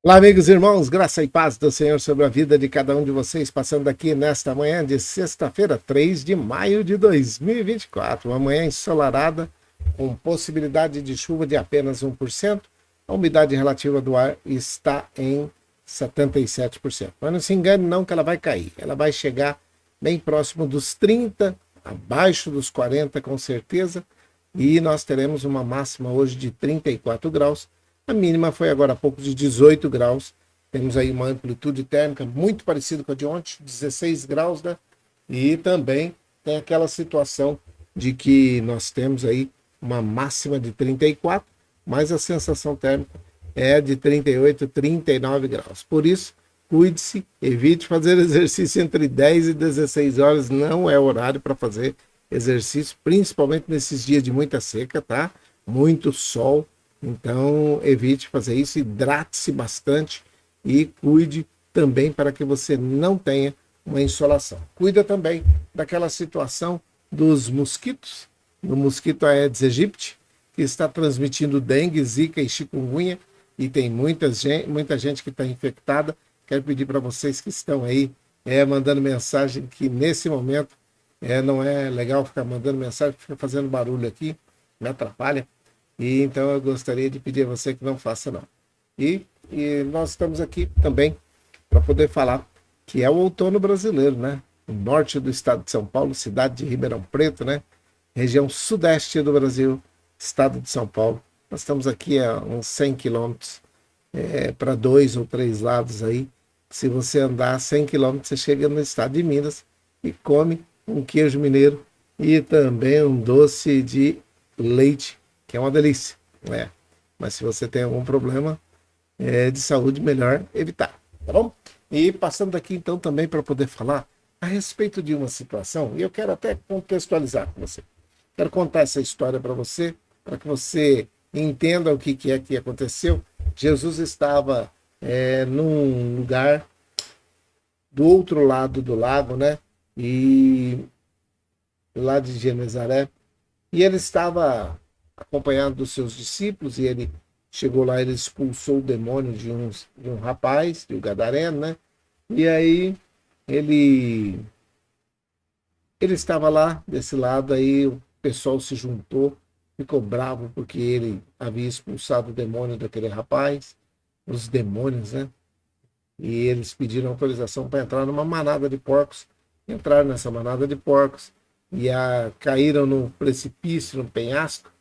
Olá, amigos e irmãos, graça e paz do Senhor sobre a vida de cada um de vocês, passando aqui nesta manhã de sexta-feira, 3 de maio de 2024, uma manhã ensolarada, com possibilidade de chuva de apenas 1%, a umidade relativa do ar está em 77%. Mas não se engane não que ela vai cair, ela vai chegar bem próximo dos 30, abaixo dos 40 com certeza, e nós teremos uma máxima hoje de 34 graus. A mínima foi agora há pouco de 18 graus. Temos aí uma amplitude térmica muito parecida com a de ontem, 16 graus, né? E também tem aquela situação de que nós temos aí uma máxima de 34, mas a sensação térmica é de 38, 39 graus. Por isso, cuide-se, evite fazer exercício entre 10 e 16 horas, não é horário para fazer exercício, principalmente nesses dias de muita seca, tá? Muito sol, então evite fazer isso, hidrate-se bastante e cuide também para que você não tenha uma insolação. Cuida também daquela situação dos mosquitos, do mosquito Aedes aegypti, que está transmitindo dengue, zika e chikungunya, e tem muita gente que está infectada. Quero pedir para vocês que estão aí mandando mensagem que nesse momento não é legal ficar mandando mensagem, fica fazendo barulho aqui, me atrapalha. E então eu gostaria de pedir a você que não faça não. E nós estamos aqui também para poder falar que é o outono brasileiro, né? O norte do estado de São Paulo, cidade de Ribeirão Preto, né? Região sudeste do Brasil, estado de São Paulo. Nós estamos aqui a uns 100 quilômetros para 2 ou 3 lados aí. Se você andar 100 quilômetros, você chega no estado de Minas e come um queijo mineiro e também um doce de leite, que é uma delícia, né? Mas se você tem algum problema de saúde, melhor evitar, tá bom? E passando aqui então também para poder falar a respeito de uma situação, e eu quero até contextualizar com você. Quero contar essa história para que você entenda o que é que aconteceu. Jesus estava num lugar do outro lado do lago, né? E lá de Genezaré, e ele estava acompanhado dos seus discípulos, e ele chegou lá, ele expulsou o demônio de um rapaz, de um gadareno, né? E aí ele estava lá desse lado, aí o pessoal se juntou, ficou bravo porque ele havia expulsado o demônio daquele rapaz, os demônios, né? E eles pediram autorização para entrar numa manada de porcos, entraram nessa manada de porcos e caíram no precipício, no penhasco,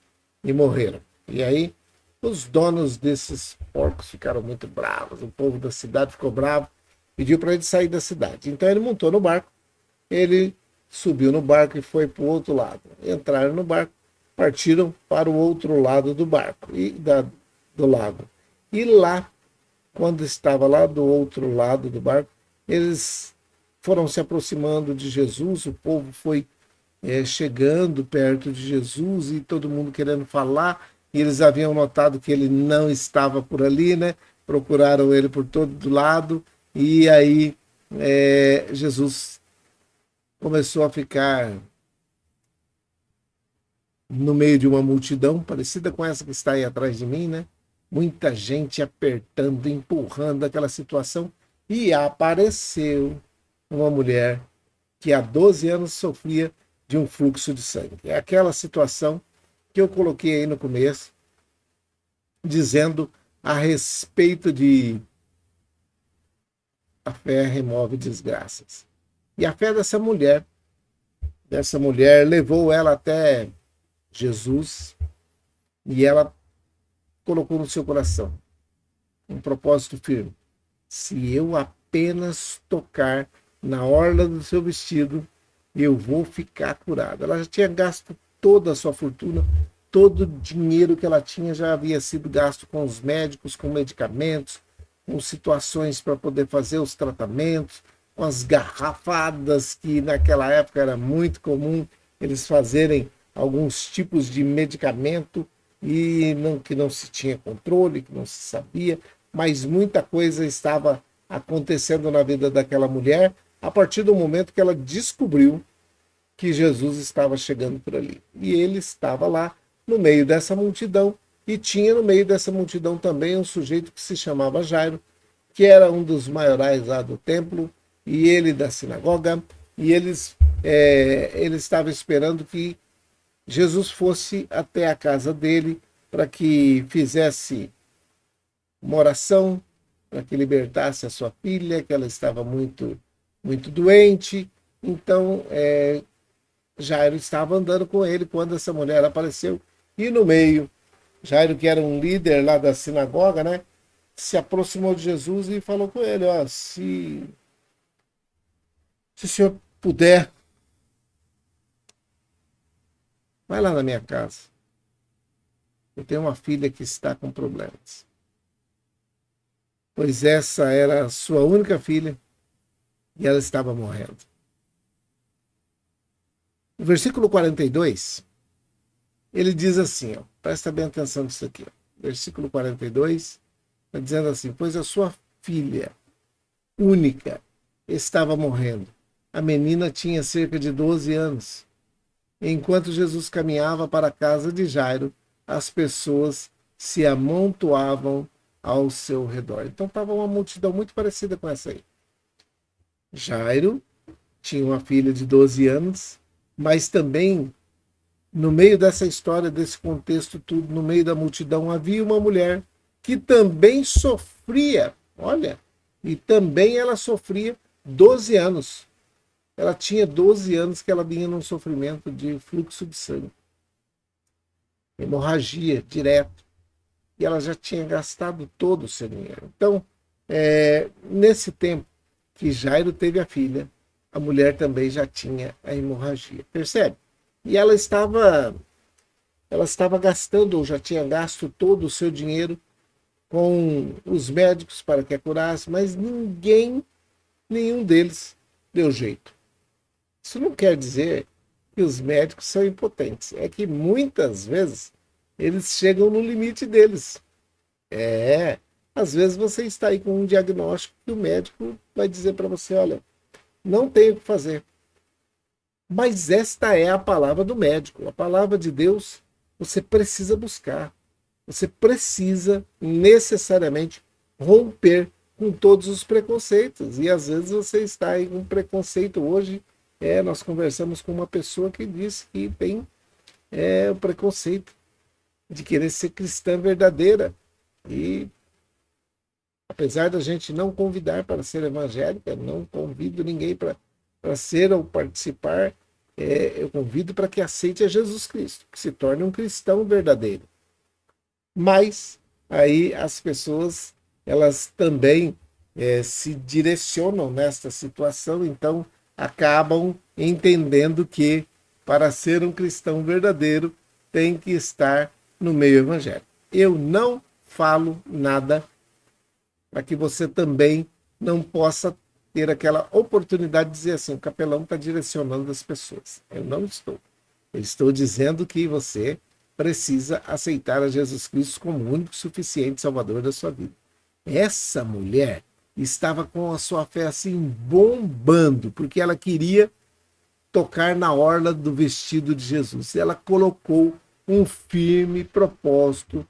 e morreram. E aí os donos desses porcos ficaram muito bravos, o povo da cidade ficou bravo, pediu para ele sair da cidade. Então ele montou no barco, ele subiu no barco e foi para o outro lado. Entraram no barco, partiram para o outro lado do barco do lago. E lá, quando estava lá do outro lado do barco, eles foram se aproximando de Jesus, o povo foi chegando perto de Jesus e todo mundo querendo falar, e eles haviam notado que ele não estava por ali, né? Procuraram ele por todo lado, e aí Jesus começou a ficar no meio de uma multidão, parecida com essa que está aí atrás de mim, né? Muita gente apertando, empurrando aquela situação, e apareceu uma mulher que há 12 anos sofria de um fluxo de sangue. É aquela situação que eu coloquei aí no começo, dizendo a respeito de a fé remove desgraças. E a fé dessa mulher levou ela até Jesus, e ela colocou no seu coração um propósito firme: se eu apenas tocar na orla do seu vestido, eu vou ficar curada. Ela já tinha gasto toda a sua fortuna, todo o dinheiro que ela tinha já havia sido gasto com os médicos, com medicamentos, com situações para poder fazer os tratamentos, com as garrafadas, que naquela época era muito comum eles fazerem alguns tipos de medicamento e que não se tinha controle, que não se sabia, mas muita coisa estava acontecendo na vida daquela mulher a partir do momento que ela descobriu que Jesus estava chegando por ali. E ele estava lá no meio dessa multidão, e tinha no meio dessa multidão também um sujeito que se chamava Jairo, que era um dos maiorais lá do templo, e ele da sinagoga, e ele estava esperando que Jesus fosse até a casa dele para que fizesse uma oração, para que libertasse a sua filha, que ela estava muito doente. Então, Jairo estava andando com ele quando essa mulher apareceu, e no meio, Jairo, que era um líder lá da sinagoga, né, se aproximou de Jesus e falou com ele: ó, se o senhor puder, vai lá na minha casa. Eu tenho uma filha que está com problemas. Pois essa era a sua única filha e ela estava morrendo. O versículo 42, ele diz assim, ó, presta bem atenção nisso aqui. Ó. Versículo 42, está dizendo assim: pois a sua filha única estava morrendo. A menina tinha cerca de 12 anos. Enquanto Jesus caminhava para a casa de Jairo, as pessoas se amontoavam ao seu redor. Então estava uma multidão muito parecida com essa aí. Jairo tinha uma filha de 12 anos, mas também, no meio dessa história, desse contexto tudo, no meio da multidão, havia uma mulher que também sofria, olha, e também ela sofria 12 anos. Ela tinha 12 anos que ela vinha num sofrimento de fluxo de sangue, hemorragia direto, e ela já tinha gastado todo o seu dinheiro. Então, nesse tempo que Jairo teve a filha, a mulher também já tinha a hemorragia, percebe? E ela estava gastando, ou já tinha gasto todo o seu dinheiro com os médicos para que a curasse, mas nenhum deles deu jeito. Isso não quer dizer que os médicos são impotentes, é que muitas vezes eles chegam no limite deles. Às vezes você está aí com um diagnóstico que o médico vai dizer para você: olha, não tem o que fazer. Mas esta é a palavra do médico, a palavra de Deus. Você precisa buscar, você precisa necessariamente romper com todos os preconceitos. E às vezes você está aí com preconceito. Hoje nós conversamos com uma pessoa que disse que tem o preconceito de querer ser cristã verdadeira. E apesar da gente não convidar para ser evangélica, não convido ninguém para ser ou participar, eu convido para que aceite a Jesus Cristo, que se torne um cristão verdadeiro. Mas aí as pessoas, elas também se direcionam nesta situação, então acabam entendendo que para ser um cristão verdadeiro tem que estar no meio evangélico. Eu não falo nada para que você também não possa ter aquela oportunidade de dizer assim: o capelão está direcionando as pessoas. Eu não estou. Eu estou dizendo que você precisa aceitar a Jesus Cristo como o único suficiente Salvador da sua vida. Essa mulher estava com a sua fé assim bombando, porque ela queria tocar na orla do vestido de Jesus. Ela colocou um firme propósito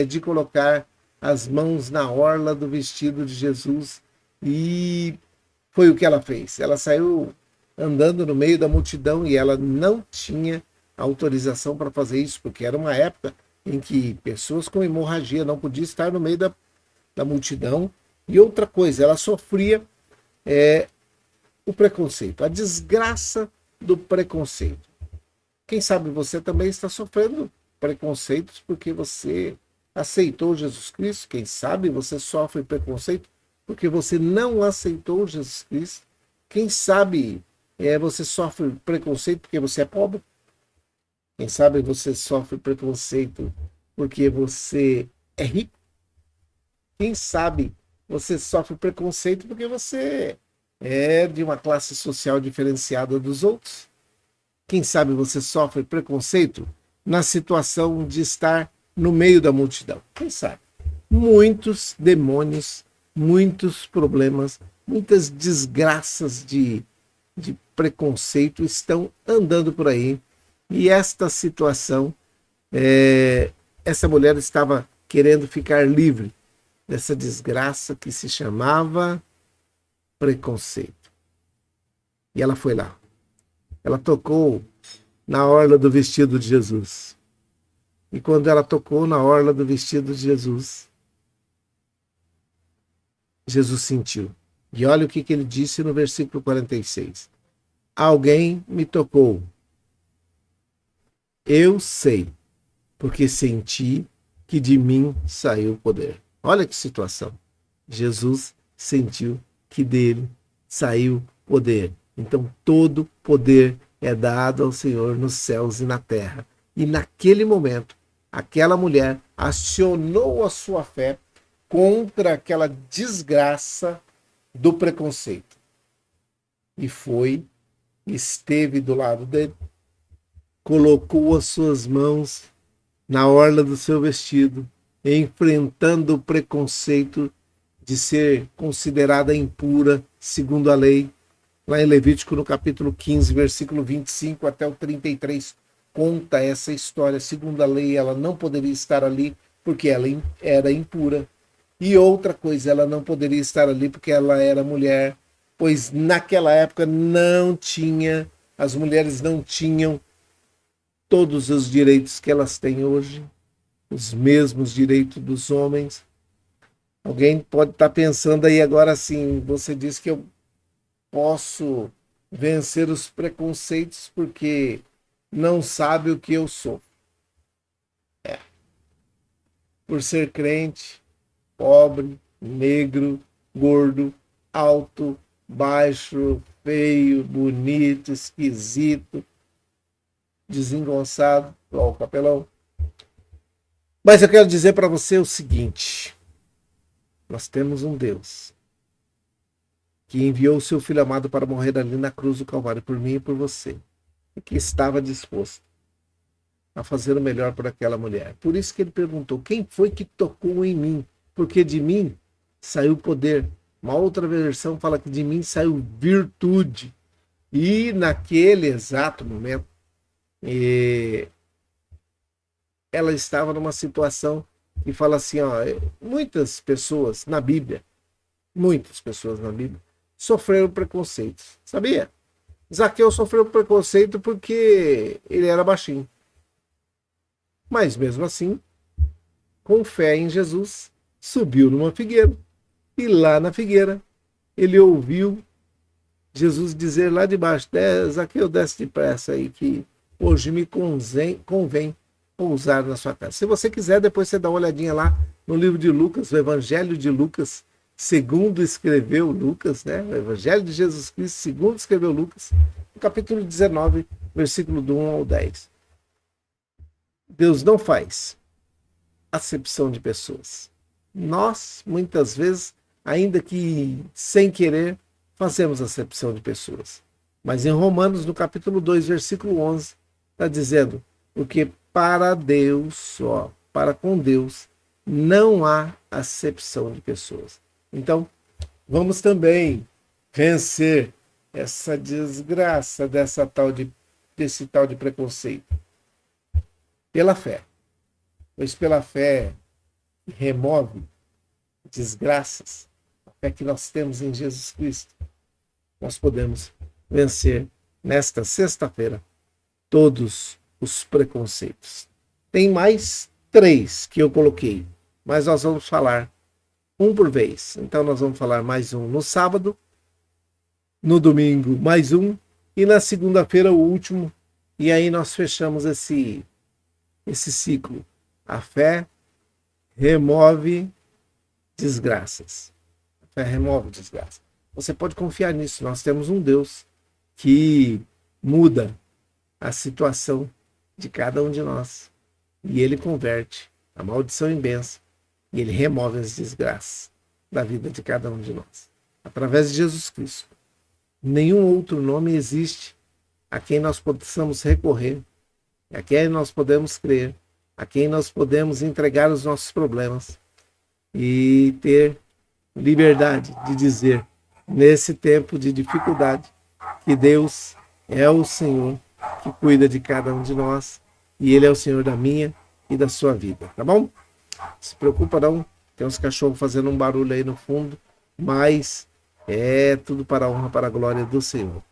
de colocar as mãos na orla do vestido de Jesus, e foi o que ela fez. Ela saiu andando no meio da multidão e ela não tinha autorização para fazer isso, porque era uma época em que pessoas com hemorragia não podiam estar no meio da multidão. E outra coisa, ela sofria o preconceito, a desgraça do preconceito. Quem sabe você também está sofrendo preconceitos porque você aceitou Jesus Cristo. Quem sabe você sofre preconceito porque você não aceitou Jesus Cristo. Quem sabe você sofre preconceito porque você é pobre. Quem sabe você sofre preconceito porque você é rico. Quem sabe você sofre preconceito porque você é de uma classe social diferenciada dos outros. Quem sabe você sofre preconceito na situação de estar no meio da multidão. Quem sabe? Muitos demônios, muitos problemas, muitas desgraças de preconceito estão andando por aí. E esta situação, essa mulher estava querendo ficar livre dessa desgraça que se chamava preconceito. E ela foi lá. Ela tocou na orla do vestido de Jesus. E quando ela tocou na orla do vestido de Jesus, Jesus sentiu. E olha o que ele disse no versículo 46. Alguém me tocou. Eu sei, porque senti que de mim saiu o poder. Olha que situação. Jesus sentiu que dele saiu poder. Então todo poder é dado ao Senhor nos céus e na terra. E naquele momento, aquela mulher acionou a sua fé contra aquela desgraça do preconceito. E esteve do lado dele, colocou as suas mãos na orla do seu vestido, enfrentando o preconceito de ser considerada impura segundo a lei. Lá em Levítico, no capítulo 15, versículo 25 até o 33, conta essa história. Segundo a lei, ela não poderia estar ali porque ela era impura. E outra coisa, ela não poderia estar ali porque ela era mulher, pois naquela época as mulheres não tinham todos os direitos que elas têm hoje, os mesmos direitos dos homens. Alguém pode estar pensando aí agora assim, você diz que eu posso vencer os preconceitos porque não sabe o que eu sou. Por ser crente, pobre, negro, gordo, alto, baixo, feio, bonito, esquisito, desengonçado, ó, o capelão. Mas eu quero dizer para você o seguinte: nós temos um Deus que enviou o seu Filho amado para morrer ali na cruz do Calvário por mim e por você, e que estava disposto a fazer o melhor por aquela mulher. Por isso que ele perguntou: quem foi que tocou em mim? Porque de mim saiu poder. Uma outra versão fala que de mim saiu virtude. E naquele exato momento, ela estava numa situação que fala assim, ó, muitas pessoas na Bíblia sofreram preconceitos. Sabia? Zaqueu sofreu preconceito porque ele era baixinho. Mas mesmo assim, com fé em Jesus, subiu numa figueira. E lá na figueira, ele ouviu Jesus dizer lá de baixo: Zaqueu, desce depressa aí, que hoje me convém pousar na sua casa. Se você quiser, depois você dá uma olhadinha lá no livro de Lucas, o Evangelho de Lucas, segundo escreveu Lucas, né? O Evangelho de Jesus Cristo, segundo escreveu Lucas, no capítulo 19, versículo do 1 ao 10. Deus não faz acepção de pessoas. Nós, muitas vezes, ainda que sem querer, fazemos acepção de pessoas. Mas em Romanos, no capítulo 2, versículo 11, está dizendo: porque para Deus, para com Deus, não há acepção de pessoas. Então, vamos também vencer essa desgraça desse tal de preconceito pela fé. Pois pela fé remove desgraças, a fé que nós temos em Jesus Cristo, nós podemos vencer nesta sexta-feira todos os preconceitos. Tem mais 3 que eu coloquei, mas nós vamos falar um por vez. Então nós vamos falar mais um no sábado, no domingo mais um, e na segunda-feira o último, e aí nós fechamos esse ciclo. A fé remove desgraças. A fé remove desgraças. Você pode confiar nisso. Nós temos um Deus que muda a situação de cada um de nós. E ele converte a maldição em bênção. E ele remove as desgraças da vida de cada um de nós. Através de Jesus Cristo. Nenhum outro nome existe a quem nós possamos recorrer, a quem nós podemos crer, a quem nós podemos entregar os nossos problemas e ter liberdade de dizer, nesse tempo de dificuldade, que Deus é o Senhor que cuida de cada um de nós e Ele é o Senhor da minha e da sua vida, tá bom? Não se preocupa não, Tem uns cachorros fazendo um barulho aí no fundo, mas é tudo para a honra, para a glória do Senhor.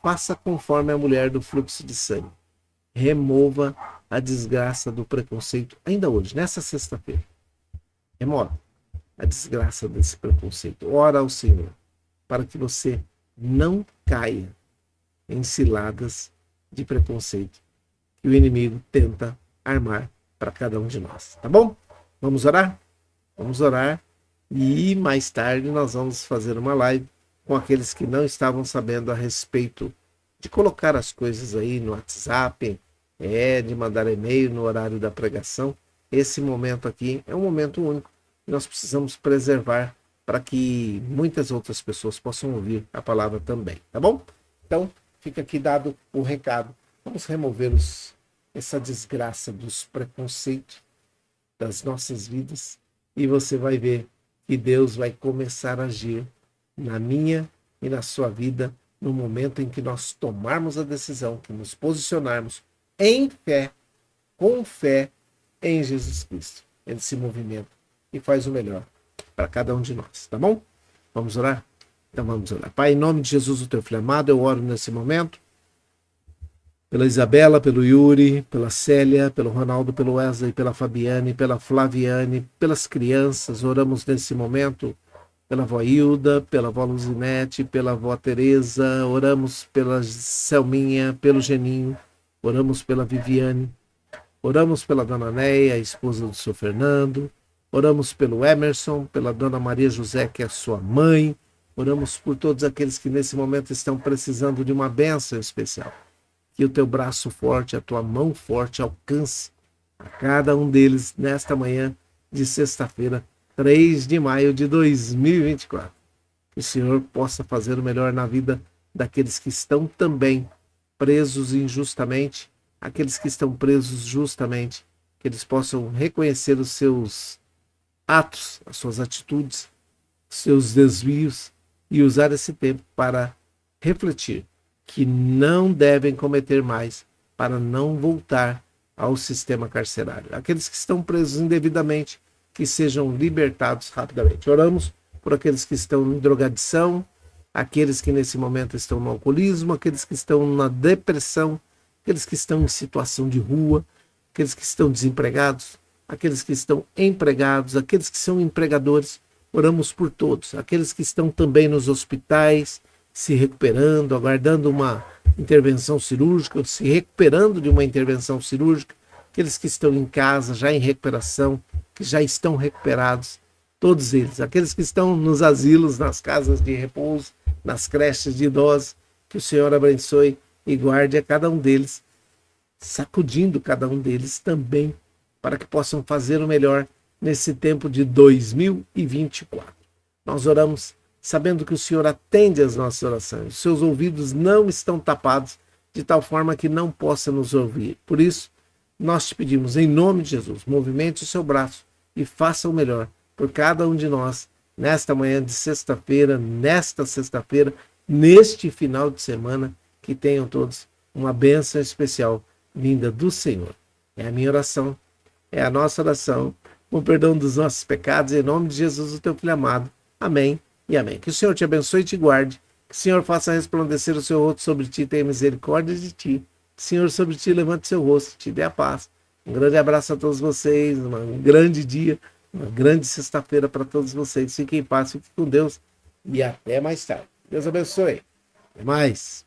Faça conforme a mulher do fluxo de sangue. Remova a desgraça do preconceito ainda hoje, nessa sexta-feira. Remova a desgraça desse preconceito. Ora ao Senhor para que você não caia em ciladas de preconceito que o inimigo tenta armar para cada um de nós. Tá bom? Vamos orar? Vamos orar e mais tarde nós vamos fazer uma live com aqueles que não estavam sabendo a respeito de colocar as coisas aí no WhatsApp, de mandar e-mail no horário da pregação. Esse momento aqui é um momento único e nós precisamos preservar para que muitas outras pessoas possam ouvir a palavra também, tá bom? Então, fica aqui dado o recado. Vamos remover essa desgraça dos preconceitos das nossas vidas e você vai ver que Deus vai começar a agir na minha e na sua vida no momento em que nós tomarmos a decisão, que nos posicionarmos em fé, com fé em Jesus Cristo. Ele se movimenta e faz o melhor para cada um de nós, tá bom? Vamos orar? Então vamos orar. Pai, em nome de Jesus, o teu filho amado, eu oro nesse momento pela Isabela, pelo Yuri, pela Célia, pelo Ronaldo, pelo Wesley, pela Fabiane, pela Flaviane, pelas crianças. Oramos nesse momento pela avó Hilda, pela avó Luzinete, pela avó Tereza. Oramos pela Selminha, pelo Geninho. Oramos pela Viviane. Oramos pela dona Neia, a esposa do seu Fernando. Oramos pelo Emerson, pela dona Maria José, que é sua mãe. Oramos por todos aqueles que nesse momento estão precisando de uma bênção especial. Que o teu braço forte, a tua mão forte alcance a cada um deles nesta manhã de sexta-feira, 3 de maio de 2024. Que o Senhor possa fazer o melhor na vida daqueles que estão também presos injustamente, aqueles que estão presos justamente, que eles possam reconhecer os seus atos, as suas atitudes, os seus desvios e usar esse tempo para refletir que não devem cometer mais para não voltar ao sistema carcerário. Aqueles que estão presos indevidamente, que sejam libertados rapidamente. Oramos por aqueles que estão em drogadição, aqueles que nesse momento estão no alcoolismo, aqueles que estão na depressão, aqueles que estão em situação de rua, aqueles que estão desempregados, aqueles que estão empregados, aqueles que são empregadores. Oramos por todos, aqueles que estão também nos hospitais, se recuperando, aguardando uma intervenção cirúrgica, se recuperando de uma intervenção cirúrgica, aqueles que estão em casa, já em recuperação, que já estão recuperados, todos eles, aqueles que estão nos asilos, nas casas de repouso, nas creches de idosos, que o Senhor abençoe e guarde a cada um deles, sacudindo cada um deles também, para que possam fazer o melhor nesse tempo de 2024. Nós oramos sabendo que o Senhor atende às nossas orações. Os seus ouvidos não estão tapados, de tal forma que não possa nos ouvir. Por isso, nós te pedimos, em nome de Jesus, movimente o seu braço e faça o melhor por cada um de nós, nesta manhã de sexta-feira, nesta sexta-feira, neste final de semana, que tenham todos uma bênção especial vinda do Senhor. É a minha oração, é a nossa oração, com o perdão dos nossos pecados, em nome de Jesus, o teu filho amado. Amém. E amém. Que o Senhor te abençoe e te guarde. Que o Senhor faça resplandecer o seu rosto sobre ti e tenha misericórdia de ti. Que o Senhor sobre ti levante seu rosto e te dê a paz. Um grande abraço a todos vocês. Um grande dia. Uma grande sexta-feira para todos vocês. Fiquem em paz, fiquem com Deus. E até mais tarde. Deus abençoe. Até mais.